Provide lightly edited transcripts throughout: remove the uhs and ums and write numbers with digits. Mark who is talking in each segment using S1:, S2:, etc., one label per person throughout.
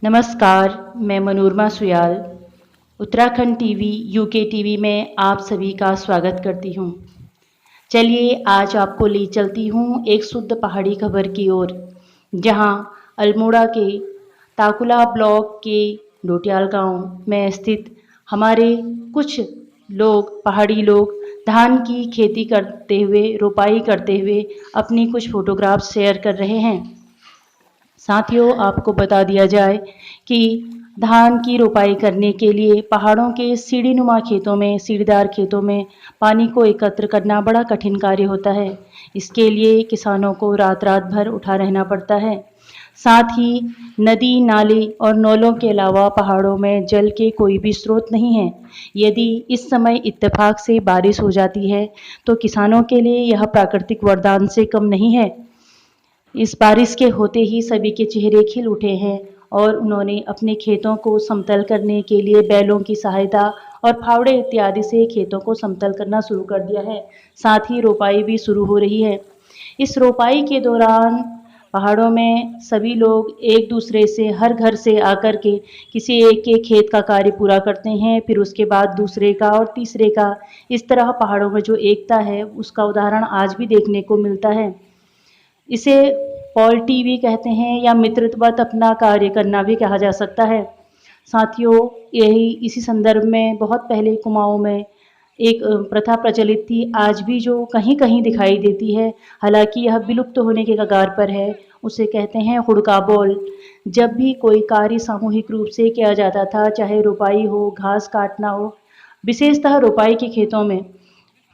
S1: नमस्कार, मैं Manorama Suyal Uttarakhand TV UK TV में आप सभी का स्वागत करती हूँ। चलिए आज आपको ले चलती हूँ एक शुद्ध पहाड़ी खबर की ओर, जहाँ अल्मोड़ा के ताकुला ब्लॉक के डोटियाल गांव में स्थित हमारे कुछ लोग पहाड़ी लोग धान की खेती करते हुए रोपाई करते हुए अपनी कुछ फोटोग्राफ्स शेयर कर रहे हैं। साथियों, आपको बता दिया जाए कि धान की रोपाई करने के लिए पहाड़ों के सीढ़ीनुमा खेतों में सीढ़ीदार खेतों में पानी को एकत्र करना बड़ा कठिन कार्य होता है। इसके लिए किसानों को रात रात भर उठा रहना पड़ता है। साथ ही नदी नाले और नौलों के अलावा पहाड़ों में जल के कोई भी स्रोत नहीं है। यदि इस समय इत्तेफाक से बारिश हो जाती है तो किसानों के लिए यह प्राकृतिक वरदान से कम नहीं है। इस बारिश के होते ही सभी के चेहरे खिल उठे हैं और उन्होंने अपने खेतों को समतल करने के लिए बैलों की सहायता और फावड़े इत्यादि से खेतों को समतल करना शुरू कर दिया है। साथ ही रोपाई भी शुरू हो रही है। इस रोपाई के दौरान पहाड़ों में सभी लोग एक दूसरे से हर घर से आकर के किसी एक के खेत का कार्य पूरा करते हैं, फिर उसके बाद दूसरे का और तीसरे का। इस तरह पहाड़ों में जो एकता है उसका उदाहरण आज भी देखने को मिलता है। इसे पॉल्टी भी कहते हैं या मित्रवत अपना कार्य करना भी कहा जा सकता है। साथियों, यही इसी संदर्भ में बहुत पहले कुमाऊं में एक प्रथा प्रचलित थी, आज भी जो कहीं कहीं दिखाई देती है, हालांकि यह विलुप्त होने के कगार पर है। उसे कहते हैं हुड़का बॉल। जब भी कोई कार्य सामूहिक रूप से किया जाता था, चाहे रोपाई हो, घास काटना हो, विशेषतः रोपाई के खेतों में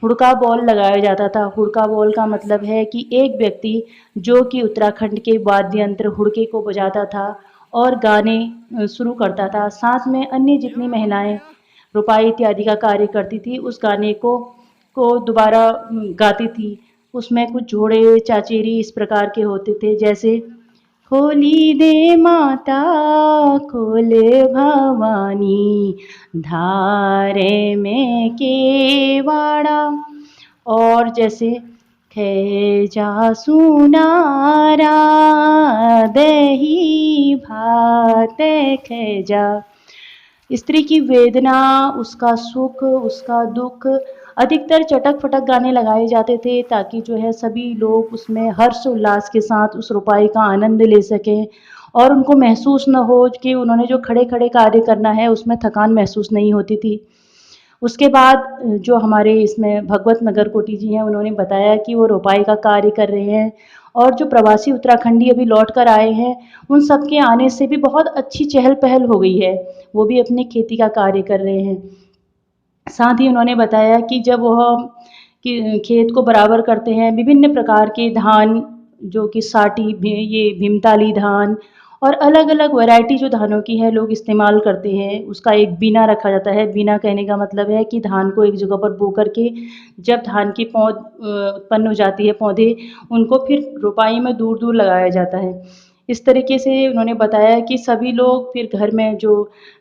S1: हुड़का बॉल लगाया जाता था। हुड़का बॉल का मतलब है कि एक व्यक्ति जो कि उत्तराखंड के वाद्य यंत्र हुड़के को बजाता था और गाने शुरू करता था। साथ में अन्य जितनी महिलाएं रोपाई इत्यादि का कार्य करती थी उस गाने को दोबारा गाती थी। उसमें कुछ जोड़े चाचेरी इस प्रकार के होते थे, जैसे खोली दे माता खोल भवानी धारे में केवाड़ा, और जैसे खेजा सुनारा दही भात खेजा। स्त्री की वेदना, उसका सुख, उसका दुख, अधिकतर चटक फटक गाने लगाए जाते थे ताकि जो है सभी लोग उसमें हर्ष उल्लास के साथ उस रोपाई का आनंद ले सकें और उनको महसूस न हो कि उन्होंने जो खड़े खड़े कार्य करना है उसमें थकान महसूस नहीं होती थी। उसके बाद जो हमारे इसमें भगवत नगर कोटी जी हैं, उन्होंने बताया कि वो रोपाई का कार्य कर रहे हैं और जो प्रवासी उत्तराखंडी अभी लौट कर आए हैं उन सब के आने से भी बहुत अच्छी चहल पहल हो गई है। वो भी अपनी खेती का कार्य कर रहे हैं। साथ ही उन्होंने बताया कि जब वह कि खेत को बराबर करते हैं, विभिन्न प्रकार के धान जो कि साटी ये भीमताली धान और अलग अलग वैरायटी जो धानों की है लोग इस्तेमाल करते हैं, उसका एक बीना रखा जाता है। बीना कहने का मतलब है कि धान को एक जगह पर बो करके जब धान की पौध उत्पन्न हो जाती है पौधे, उनको फिर रोपाई में दूर दूर लगाया जाता है। इस तरीके से उन्होंने बताया कि सभी लोग फिर घर में जो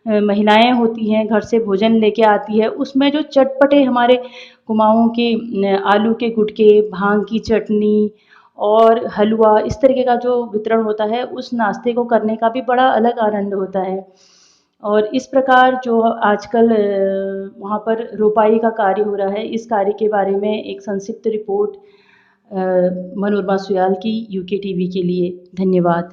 S1: महिलाएं होती हैं घर से भोजन लेके आती है, उसमें जो चटपटे हमारे कुमाऊं के आलू के गुटके, भांग की चटनी और हलवा, इस तरीके का जो वितरण होता है उस नाश्ते को करने का भी बड़ा अलग आनंद होता है। और इस प्रकार जो आजकल वहाँ पर रोपाई का कार्य हो रहा है, इस कार्य के बारे में एक संक्षिप्त रिपोर्ट मनोरमा सुयाल की यूके टीवी के लिए। धन्यवाद।